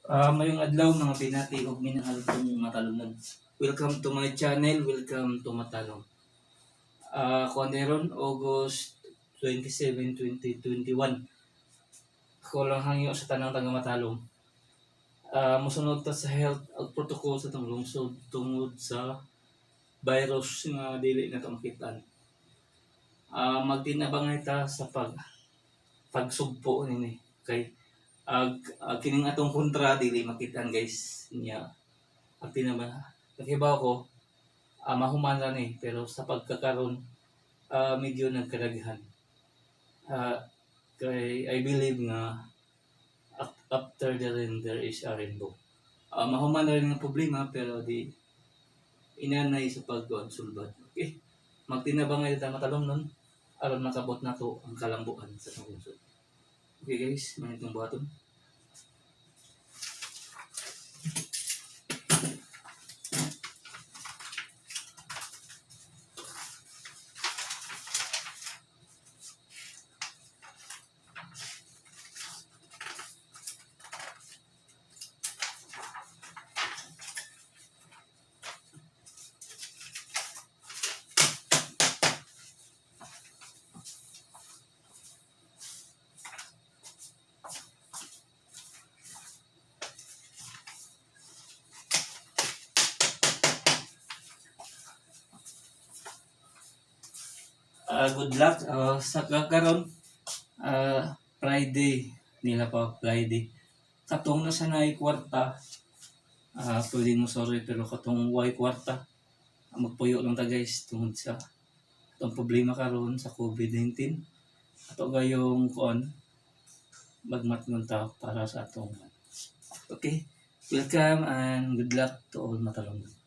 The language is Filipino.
Mayong adlaw mga pinati ug minahal kong matalunod. Welcome to my channel, welcome to Matalong. Kuan ron August 27, 2021. Ako lang hangyo sa tanang taga Matalong. Musunod ta sa health ug protocol sa tong lungsod tungod sa virus nga dili na ta makitaan. Magtinabangay ta sa pagsugpo nini kay kining atong kontra dili makitaan guys niya tinaba nakibaw ko mahuman ra ni pero sa pagkakaron medyo nagkaraghan kay I believe nga after the rain there is a rainbow. Mahuman ra rin ang problema pero di inanay sa pagsulbad. Okay, magtinabangay ta matalom nun aron makabot na to ang kalambuan sa lungsod. Okay guys, manitong buhaton. Good luck sa kakaron Friday nila pa Friday katong na sanay kwarta pwede mo sorry pero katong way kwarta magpuyo lang ta guys tungod sa itong problema karon sa COVID-19 ato gayong kon magmatngon ta para sa atong okay, welcome and good luck to all Matalong.